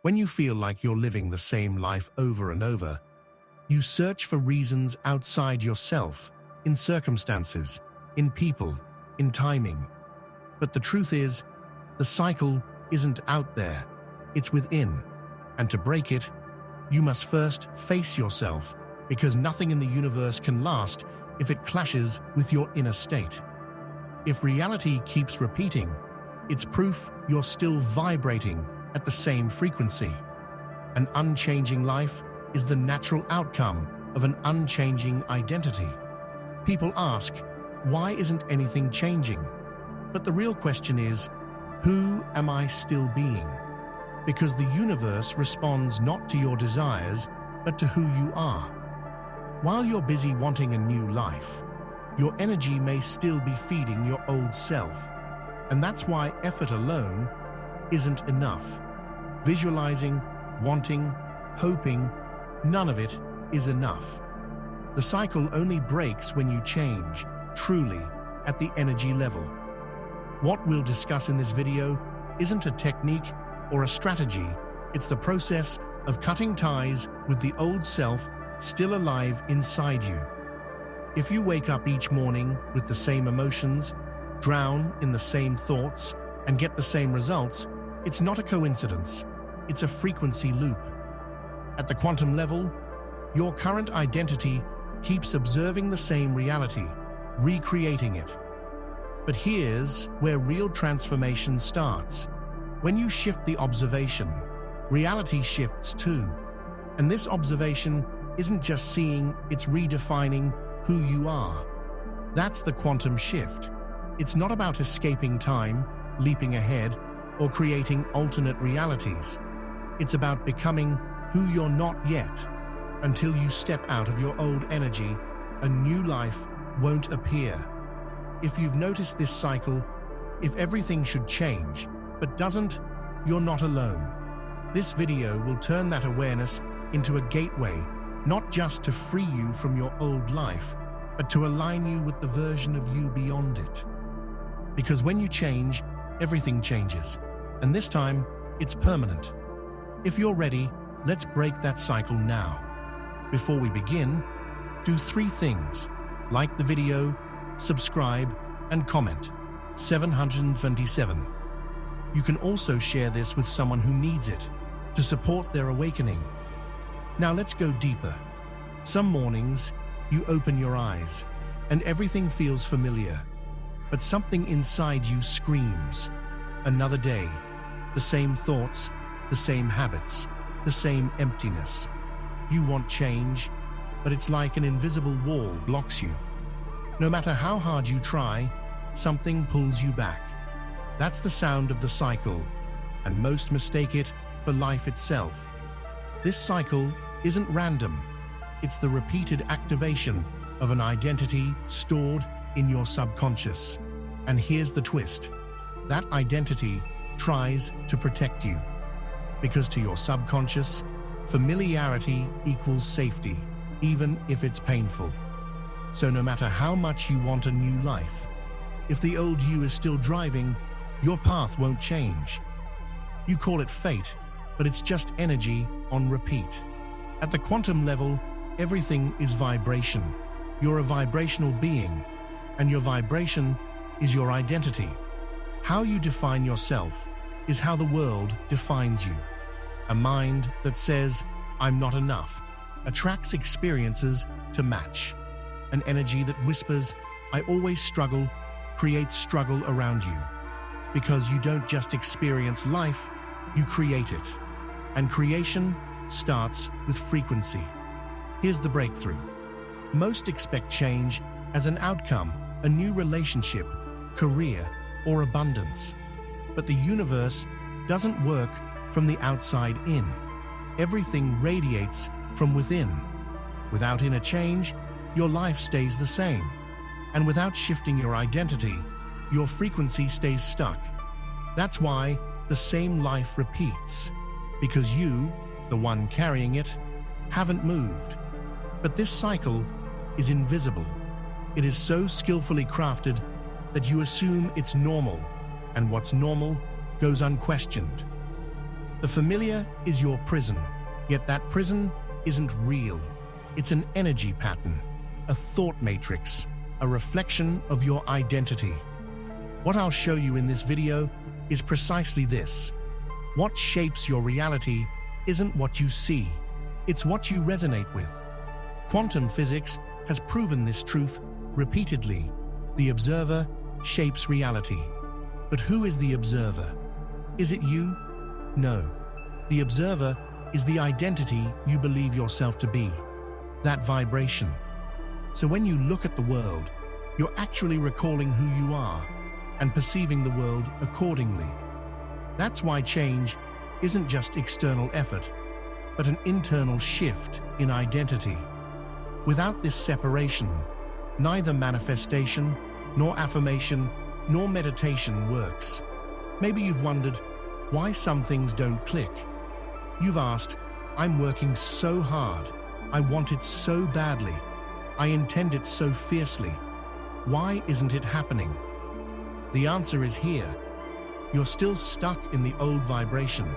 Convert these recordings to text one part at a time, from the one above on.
When you feel like you're living the same life over and over, you search for reasons outside yourself, in circumstances, in people, in timing. But the truth is, the cycle isn't out there, it's within. And to break it, you must first face yourself, because nothing in the universe can last if it clashes with your inner state. If reality keeps repeating, it's proof you're still vibrating at the same frequency. An unchanging life is the natural outcome of an unchanging identity. People ask, why isn't anything changing? But the real question is, who am I still being? Because the universe responds not to your desires, but to who you are. While you're busy wanting a new life, your energy may still be feeding your old self. And that's why effort alone isn't enough. Visualizing, wanting, hoping, none of it is enough. The cycle only breaks when you change, truly, at the energy level. What we'll discuss in this video isn't a technique or a strategy, it's the process of cutting ties with the old self still alive inside you. If you wake up each morning with the same emotions, drown in the same thoughts, and get the same results, it's not a coincidence, it's a frequency loop. At the quantum level, your current identity keeps observing the same reality, recreating it. But here's where real transformation starts. When you shift the observation, reality shifts too. And this observation isn't just seeing, it's redefining who you are. That's the quantum shift. It's not about escaping time, leaping ahead, or creating alternate realities. It's about becoming who you're not yet. Until you step out of your old energy, a new life won't appear. If you've noticed this cycle, if everything should change, but doesn't, you're not alone. This video will turn that awareness into a gateway, not just to free you from your old life, but to align you with the version of you beyond it. Because when you change, everything changes. And this time, it's permanent. If you're ready, let's break that cycle now. Before we begin, do 3 things. Like the video, subscribe, and comment. 727. You can also share this with someone who needs it, to support their awakening. Now let's go deeper. Some mornings, you open your eyes, and everything feels familiar. But something inside you screams. Another day. The same thoughts, the same habits, the same emptiness. You want change, but it's like an invisible wall blocks you. No matter how hard you try, something pulls you back. That's the sound of the cycle, and most mistake it for life itself. This cycle isn't random. It's the repeated activation of an identity stored in your subconscious. And here's the twist. That identity tries to protect you. Because to your subconscious, familiarity equals safety, even if it's painful. So no matter how much you want a new life, if the old you is still driving, your path won't change. You call it fate, but it's just energy on repeat. At the quantum level, everything is vibration. You're a vibrational being, and your vibration is your identity. How you define yourself is how the world defines you. A mind that says, I'm not enough, attracts experiences to match. An energy that whispers, I always struggle, creates struggle around you. Because you don't just experience life, you create it. And creation starts with frequency. Here's the breakthrough. Most expect change as an outcome, a new relationship, career, or abundance. But the universe doesn't work from the outside in. Everything radiates from within. Without inner change, your life stays the same. And without shifting your identity, your frequency stays stuck. That's why the same life repeats. Because you, the one carrying it, haven't moved. But this cycle is invisible. It is so skillfully crafted that you assume it's normal, and what's normal goes unquestioned. The familiar is your prison, yet that prison isn't real. It's an energy pattern, a thought matrix, a reflection of your identity. What I'll show you in this video is precisely this. What shapes your reality isn't what you see, it's what you resonate with. Quantum physics has proven this truth repeatedly. The observer shapes reality. But who is the observer? Is it you? No. The observer is the identity you believe yourself to be, that vibration. So when you look at the world, you're actually recalling who you are and perceiving the world accordingly. That's why change isn't just external effort, but an internal shift in identity. Without this separation, neither manifestation, nor affirmation, nor meditation works. Maybe you've wondered why some things don't click. You've asked, I'm working so hard, I want it so badly, I intend it so fiercely. Why isn't it happening? The answer is here. You're still stuck in the old vibration,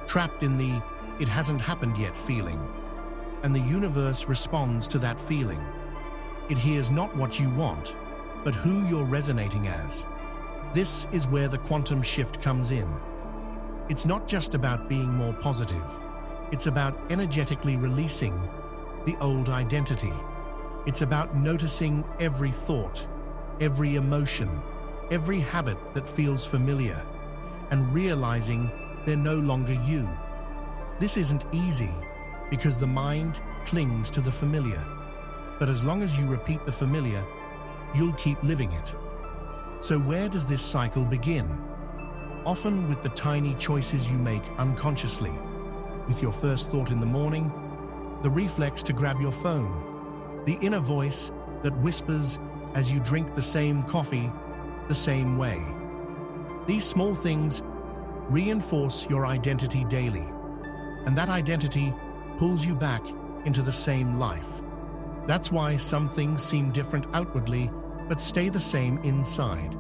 trapped in the "it hasn't happened yet" feeling. And the universe responds to that feeling. It hears not what you want, but who you're resonating as. This is where the quantum shift comes in. It's not just about being more positive. It's about energetically releasing the old identity. It's about noticing every thought, every emotion, every habit that feels familiar, and realizing they're no longer you. This isn't easy because the mind clings to the familiar. But as long as you repeat the familiar, you'll keep living it. So where does this cycle begin? Often with the tiny choices you make unconsciously. With your first thought in the morning, the reflex to grab your phone, the inner voice that whispers as you drink the same coffee the same way. These small things reinforce your identity daily, and that identity pulls you back into the same life. That's why some things seem different outwardly, but stay the same inside.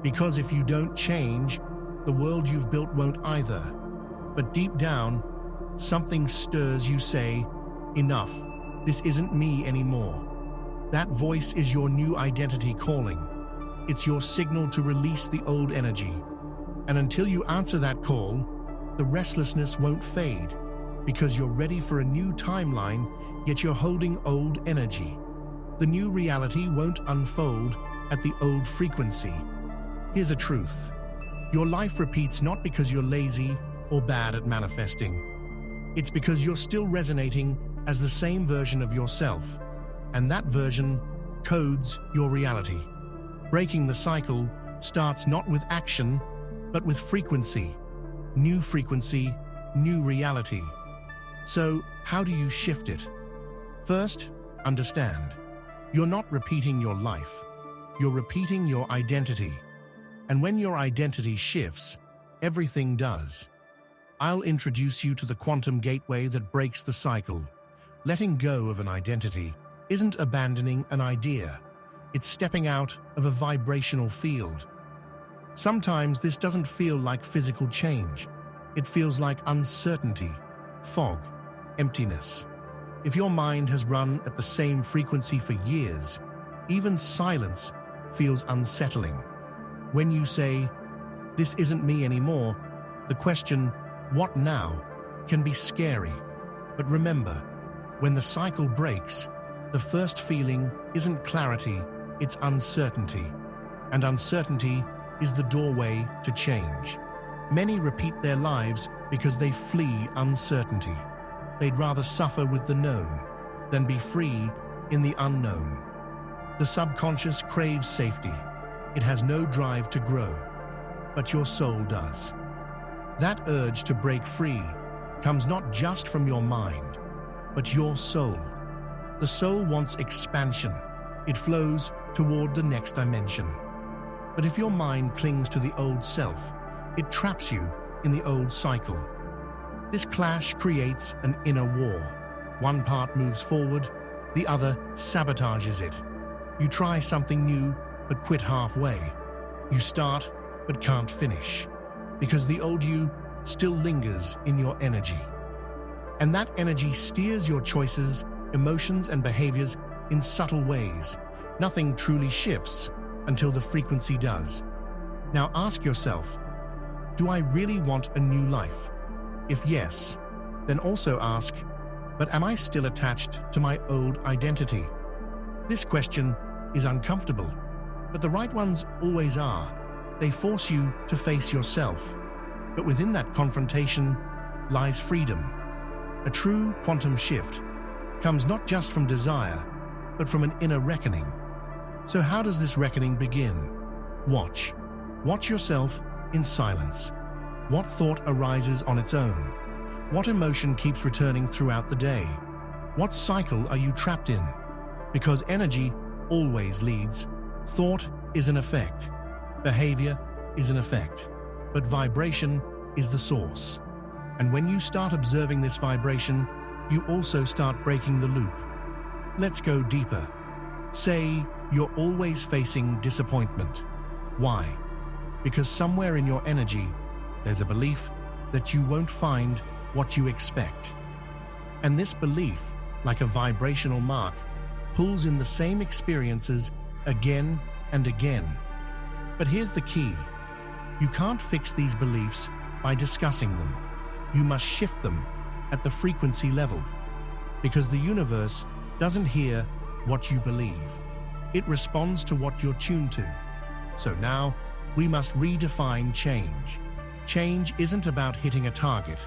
Because if you don't change, the world you've built won't either. But deep down, something stirs you say, enough, this isn't me anymore. That voice is your new identity calling. It's your signal to release the old energy. And until you answer that call, the restlessness won't fade, because you're ready for a new timeline, yet you're holding old energy. The new reality won't unfold at the old frequency. Here's a truth. Your life repeats not because you're lazy or bad at manifesting. It's because you're still resonating as the same version of yourself, and that version codes your reality. Breaking the cycle starts not with action, but with frequency. New frequency, new reality. So, how do you shift it? First, understand. You're not repeating your life. You're repeating your identity. And when your identity shifts, everything does. I'll introduce you to the quantum gateway that breaks the cycle. Letting go of an identity isn't abandoning an idea. It's stepping out of a vibrational field. Sometimes this doesn't feel like physical change. It feels like uncertainty, fog, emptiness. If your mind has run at the same frequency for years, even silence feels unsettling. When you say, "This isn't me anymore," the question, "What now?" can be scary. But remember, when the cycle breaks, the first feeling isn't clarity, it's uncertainty. And uncertainty is the doorway to change. Many repeat their lives because they flee uncertainty. They'd rather suffer with the known than be free in the unknown. The subconscious craves safety. It has no drive to grow, but your soul does. That urge to break free comes not just from your mind, but your soul. The soul wants expansion. It flows toward the next dimension. But if your mind clings to the old self, it traps you in the old cycle. This clash creates an inner war. One part moves forward, the other sabotages it. You try something new, but quit halfway. You start, but can't finish. Because the old you still lingers in your energy. And that energy steers your choices, emotions, and behaviors in subtle ways. Nothing truly shifts until the frequency does. Now ask yourself, do I really want a new life? If yes, then also ask, but am I still attached to my old identity? This question is uncomfortable, but the right ones always are. They force you to face yourself. But within that confrontation lies freedom. A true quantum shift comes not just from desire, but from an inner reckoning. So how does this reckoning begin? Watch. Watch yourself in silence. What thought arises on its own? What emotion keeps returning throughout the day? What cycle are you trapped in? Because energy always leads. Thought is an effect. Behavior is an effect. But vibration is the source. And when you start observing this vibration, you also start breaking the loop. Let's go deeper. Say you're always facing disappointment. Why? Because somewhere in your energy, there's a belief that you won't find what you expect. And this belief, like a vibrational mark, pulls in the same experiences again and again. But here's the key. You can't fix these beliefs by discussing them. You must shift them at the frequency level. Because the universe doesn't hear what you believe. It responds to what you're tuned to. So now, we must redefine change. Change isn't about hitting a target.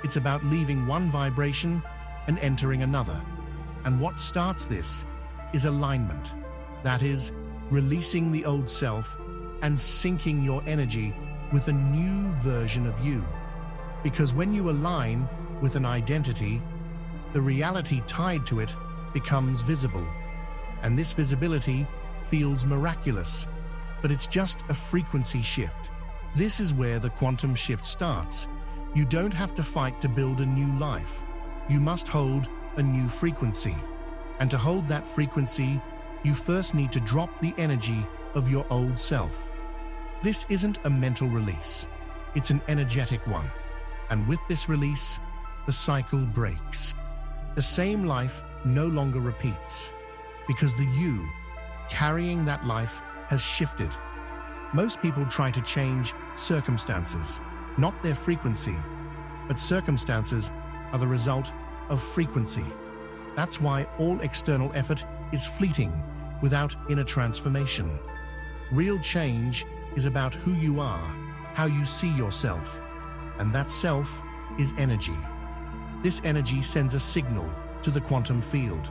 It's about leaving one vibration and entering another. And what starts this is alignment. That is, releasing the old self and syncing your energy with a new version of you. Because when you align with an identity, the reality tied to it becomes visible. And this visibility feels miraculous, but it's just a frequency shift. This is where the quantum shift starts. You don't have to fight to build a new life. You must hold a new frequency. And to hold that frequency, you first need to drop the energy of your old self. This isn't a mental release. It's an energetic one. And with this release, the cycle breaks. The same life no longer repeats, because the you carrying that life has shifted. Most people try to change circumstances, not their frequency, but circumstances are the result of frequency. That's why all external effort is fleeting without inner transformation. Real change is about who you are, how you see yourself, and that self is energy. This energy sends a signal to the quantum field,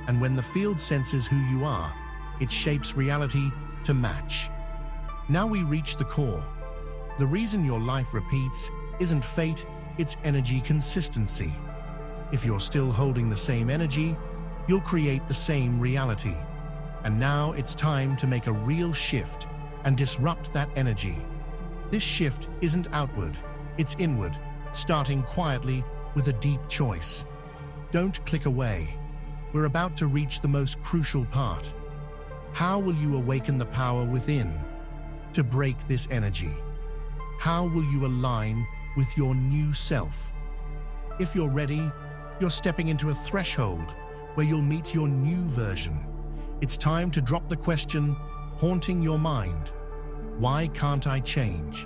and when the field senses who you are, it shapes reality to match. Now we reach the core. The reason your life repeats isn't fate, it's energy consistency. If you're still holding the same energy, you'll create the same reality. And now it's time to make a real shift and disrupt that energy. This shift isn't outward, it's inward, starting quietly with a deep choice. Don't click away. We're about to reach the most crucial part. How will you awaken the power within to break this energy? How will you align with your new self? If you're ready, you're stepping into a threshold where you'll meet your new version. It's time to drop the question haunting your mind. Why can't I change?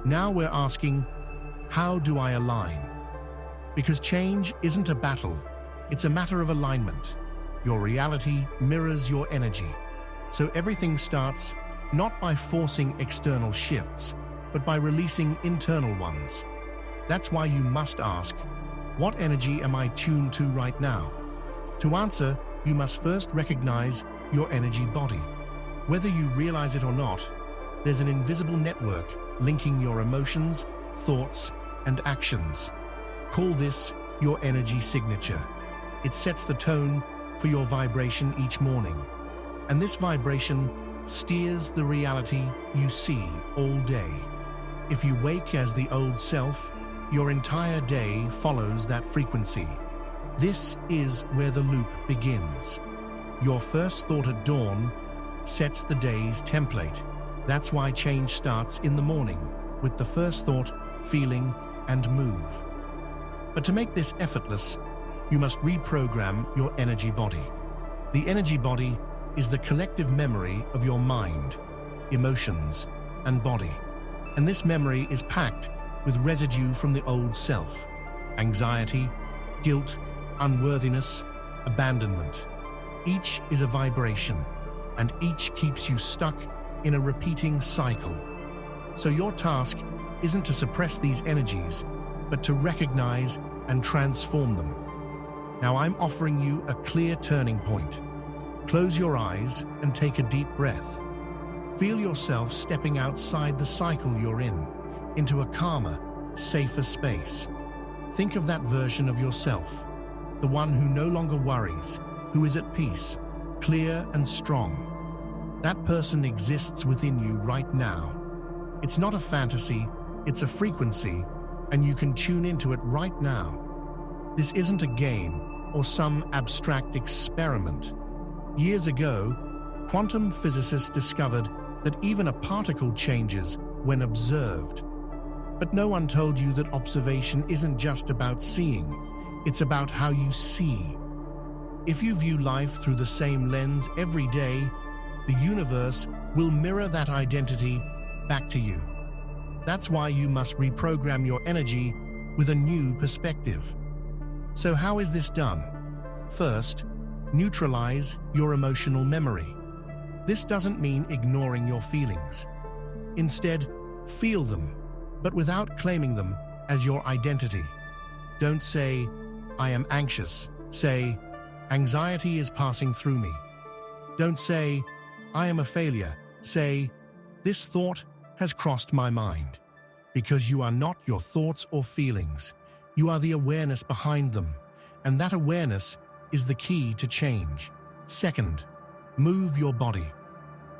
Now we're asking, how do I align? Because change isn't a battle, it's a matter of alignment. Your reality mirrors your energy. So everything starts not by forcing external shifts, but by releasing internal ones. That's why you must ask, what energy am I tuned to right now? To answer, you must first recognize your energy body. Whether you realize it or not, there's an invisible network linking your emotions, thoughts, and actions. Call this your energy signature. It sets the tone for your vibration each morning. And this vibration steers the reality you see all day. If you wake as the old self, your entire day follows that frequency. This is where the loop begins. Your first thought at dawn sets the day's template. That's why change starts in the morning, with the first thought, feeling, and move. But to make this effortless, you must reprogram your energy body. The energy body is the collective memory of your mind, emotions, and body. And this memory is packed with residue from the old self: anxiety, guilt, unworthiness, abandonment. Each is a vibration, and each keeps you stuck in a repeating cycle. So your task isn't to suppress these energies, but to recognize and transform them. Now I'm offering you a clear turning point. Close your eyes and take a deep breath. Feel yourself stepping outside the cycle you're in, into a calmer, safer space. Think of that version of yourself, the one who no longer worries, who is at peace, clear and strong. That person exists within you right now. It's not a fantasy, it's a frequency, and you can tune into it right now. This isn't a game or some abstract experiment. Years ago, quantum physicists discovered that even a particle changes when observed. But no one told you that observation isn't just about seeing, it's about how you see. If you view life through the same lens every day, the universe will mirror that identity back to you. That's why you must reprogram your energy with a new perspective. So how is this done? First, neutralize your emotional memory. This doesn't mean ignoring your feelings. Instead, feel them, but without claiming them as your identity. Don't say, "I am anxious." Say, "Anxiety is passing through me." Don't say, "I am a failure." Say, "This thought has crossed my mind." Because you are not your thoughts or feelings. You are the awareness behind them, and that awareness is the key to change. Second, move your body.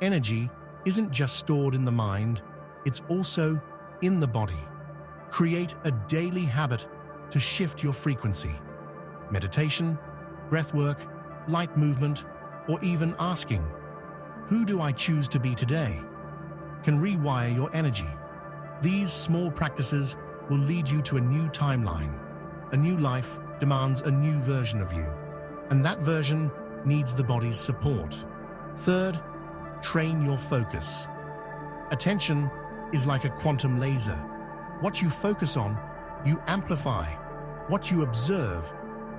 Energy isn't just stored in the mind, it's also in the body. Create a daily habit to shift your frequency. Meditation, breathwork, light movement, or even asking, "Who do I choose to be today?" can rewire your energy. These small practices will lead you to a new timeline. A new life demands a new version of you, and that version needs the body's support. Third, train your focus. Attention is like a quantum laser. What you focus on, you amplify. What you observe,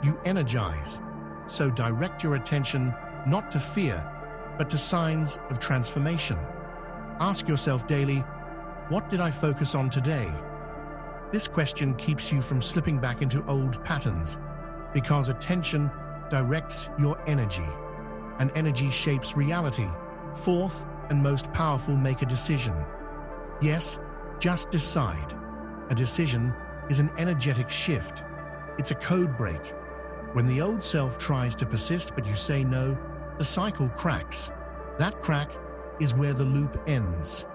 you energize. So direct your attention not to fear, but to signs of transformation. Ask yourself daily, what did I focus on today? This question keeps you from slipping back into old patterns, because attention directs your energy, and energy shapes reality. Fourth and most powerful, make a decision. Yes, just decide. A decision is an energetic shift. It's a code break. When the old self tries to persist but you say no, the cycle cracks. That crack is where the loop ends.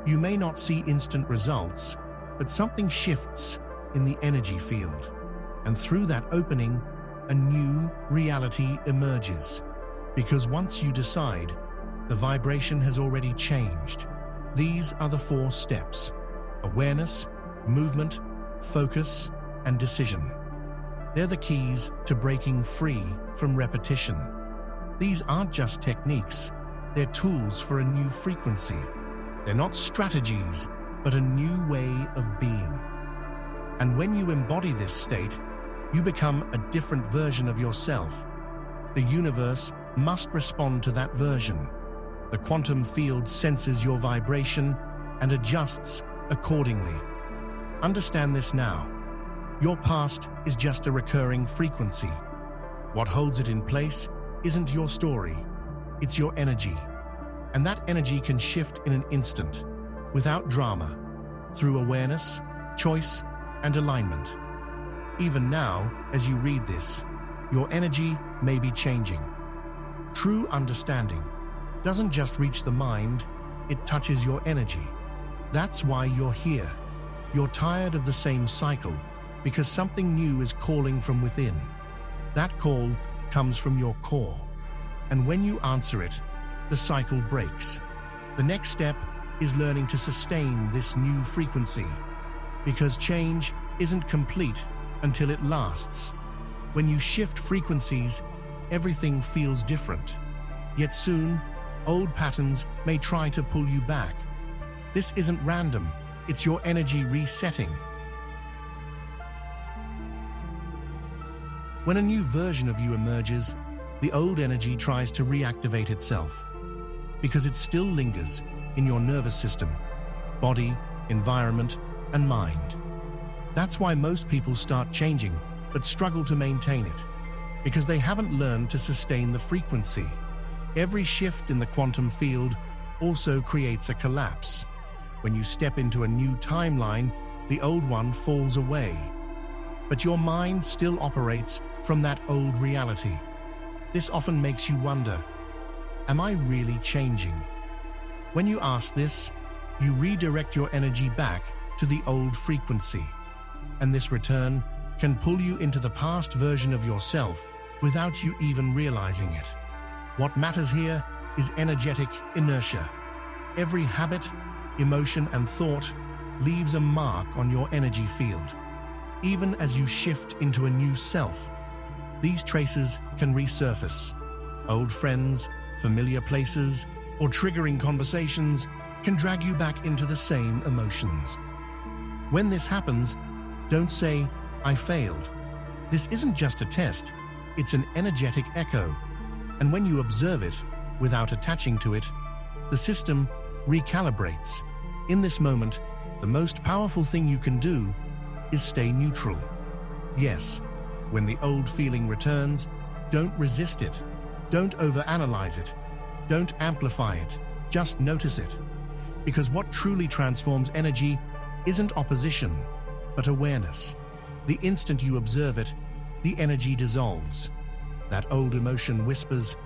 You may not see instant results, but something shifts in the energy field. And through that opening, a new reality emerges. Because once you decide, the vibration has already changed. These are the 4 steps: awareness, movement, focus, and decision. They're the keys to breaking free from repetition. These aren't just techniques, they're tools for a new frequency. They're not strategies, but a new way of being. And when you embody this state, you become a different version of yourself. The universe must respond to that version. The quantum field senses your vibration and adjusts accordingly. Understand this now. Your past is just a recurring frequency. What holds it in place isn't your story, it's your energy. And that energy can shift in an instant, without drama, through awareness, choice, and alignment. Even now, as you read this, your energy may be changing. True understanding doesn't just reach the mind, it touches your energy. That's why you're here. You're tired of the same cycle, because something new is calling from within. That call comes from your core. And when you answer it, the cycle breaks. The next step is learning to sustain this new frequency, because change isn't complete until it lasts. When you shift frequencies, everything feels different. Yet soon, old patterns may try to pull you back. This isn't random, it's your energy resetting. When a new version of you emerges, the old energy tries to reactivate itself, because it still lingers in your nervous system, body, environment, and mind. That's why most people start changing but struggle to maintain it, because they haven't learned to sustain the frequency. Every shift in the quantum field also creates a collapse. When you step into a new timeline, the old one falls away. But your mind still operates from that old reality. This often makes you wonder, am I really changing? When you ask this, you redirect your energy back to the old frequency. And this return can pull you into the past version of yourself without you even realizing it. What matters here is energetic inertia. Every habit, emotion, and thought leaves a mark on your energy field. Even as you shift into a new self, these traces can resurface. Old friends, familiar places, or triggering conversations can drag you back into the same emotions. When this happens, don't say, "I failed." This isn't just a test, it's an energetic echo. And when you observe it, without attaching to it, the system recalibrates. In this moment, the most powerful thing you can do is stay neutral. Yes, when the old feeling returns, don't resist it. Don't overanalyze it. Don't amplify it. Just notice it. Because what truly transforms energy isn't opposition, but awareness. The instant you observe it, the energy dissolves. That old emotion whispers,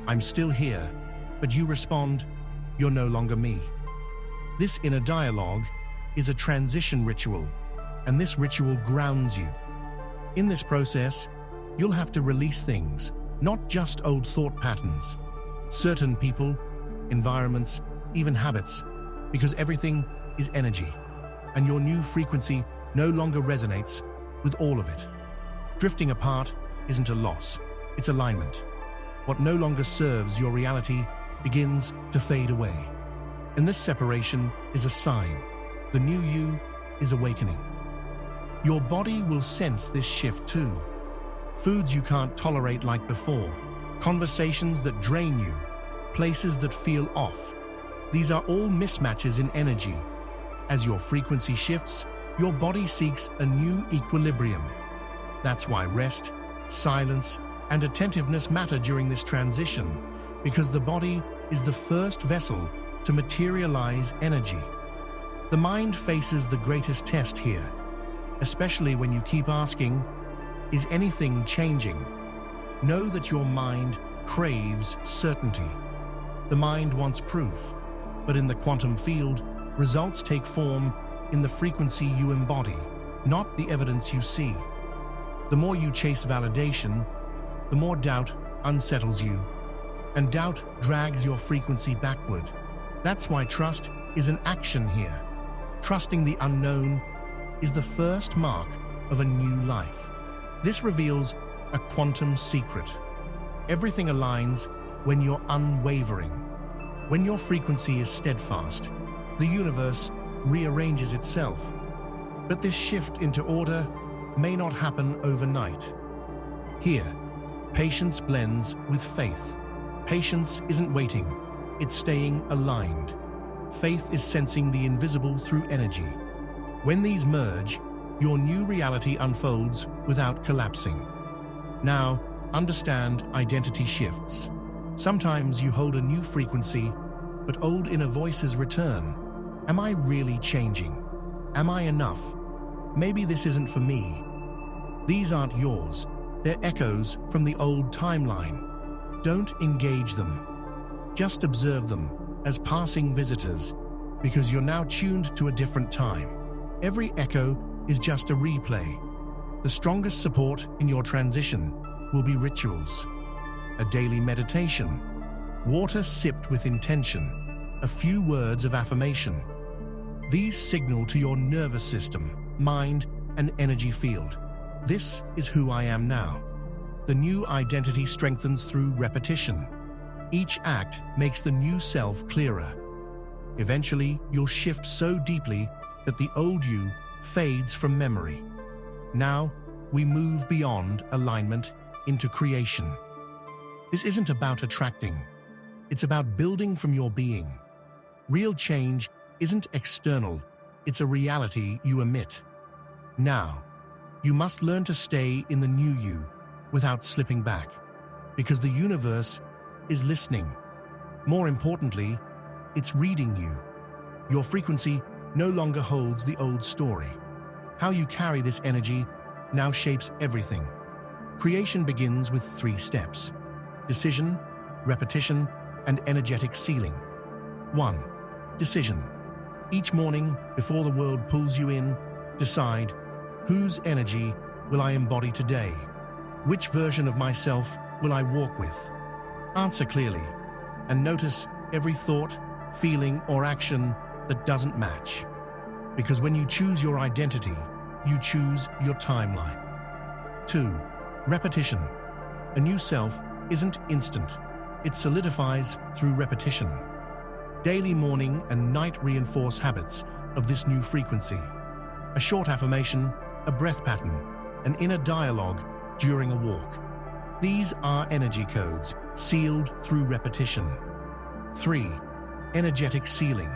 "I'm still here," but you respond, "You're no longer me." This inner dialogue is a transition ritual, and this ritual grounds you. In this process, you'll have to release things, not just old thought patterns, certain people, environments, even habits, because everything is energy, and your new frequency no longer resonates with all of it. Drifting apart isn't a loss, it's alignment. What no longer serves your reality begins to fade away. And this separation is a sign. The new you is awakening. Your body will sense this shift too. Foods you can't tolerate like before, conversations that drain you, places that feel off. These are all mismatches in energy. As your frequency shifts, your body seeks a new equilibrium. That's why rest, silence, and attentiveness matter during this transition, because the body is the first vessel to materialize energy. The mind faces the greatest test here, especially when you keep asking, "Is anything changing?" Know that your mind craves certainty. The mind wants proof, but in the quantum field, results take form in the frequency you embody, not the evidence you see. The more you chase validation, the more doubt unsettles you, and doubt drags your frequency backward. That's why trust is an action here. Trusting the unknown is the first mark of a new life. This reveals a quantum secret. Everything aligns when you're unwavering. When your frequency is steadfast, the universe rearranges itself. But this shift into order may not happen overnight. Here, patience blends with faith. Patience isn't waiting, it's staying aligned. Faith is sensing the invisible through energy. When these merge, your new reality unfolds without collapsing. Now, understand identity shifts. Sometimes you hold a new frequency, but old inner voices return. Am I really changing? Am I enough? Maybe this isn't for me. These aren't yours. They're echoes from the old timeline. Don't engage them. Just observe them as passing visitors, because you're now tuned to a different time. Every echo is just a replay. The strongest support in your transition will be rituals. A daily meditation, water sipped with intention, a few words of affirmation. These signal to your nervous system, mind, and energy field. This is who I am now. The new identity strengthens through repetition. Each act makes the new self clearer. Eventually, you'll shift so deeply that the old you fades from memory. Now, we move beyond alignment into creation. This isn't about attracting. It's about building from your being. Real change isn't external. It's a reality you emit. Now, you must learn to stay in the new you without slipping back, because the universe is listening. More importantly, it's reading you. Your frequency no longer holds the old story. How you carry this energy now shapes everything. Creation begins with 3 steps: decision, repetition, and energetic sealing. 1. Decision. Each morning, before the world pulls you in, decide, whose energy will I embody today? Which version of myself will I walk with? Answer clearly, and notice every thought, feeling, or action that doesn't match. Because when you choose your identity, you choose your timeline. 2. Repetition. A new self isn't instant. It solidifies through repetition. Daily morning and night reinforce habits of this new frequency. A short affirmation, a breath pattern, an inner dialogue during a walk. These are energy codes sealed through repetition. 3. Energetic sealing.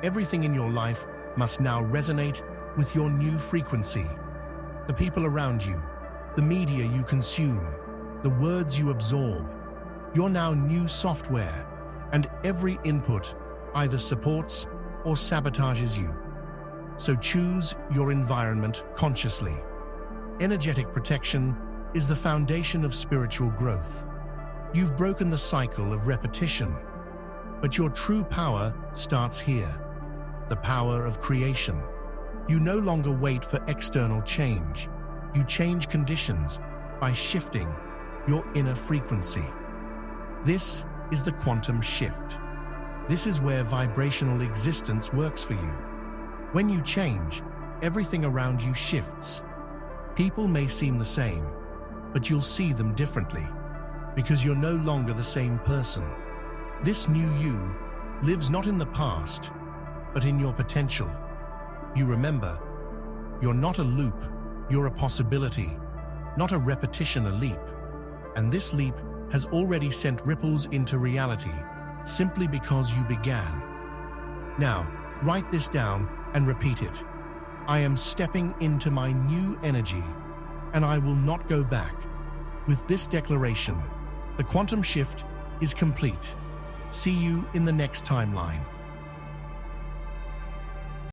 Everything in your life must now resonate with your new frequency. The people around you, the media you consume, the words you absorb. You're now new software, and every input either supports or sabotages you. So choose your environment consciously. Energetic protection is the foundation of spiritual growth. You've broken the cycle of repetition, but your true power starts here. The power of creation. You no longer wait for external change. You change conditions by shifting your inner frequency. This is the quantum shift. This is where vibrational existence works for you. When you change, everything around you shifts. People may seem the same, but you'll see them differently, because you're no longer the same person. This new you lives not in the past, but in your potential. You remember, you're not a loop, you're a possibility, not a repetition, a leap. And this leap has already sent ripples into reality, simply because you began. Now, write this down and repeat it. I am stepping into my new energy, and I will not go back. With this declaration, the quantum shift is complete. See you in the next timeline.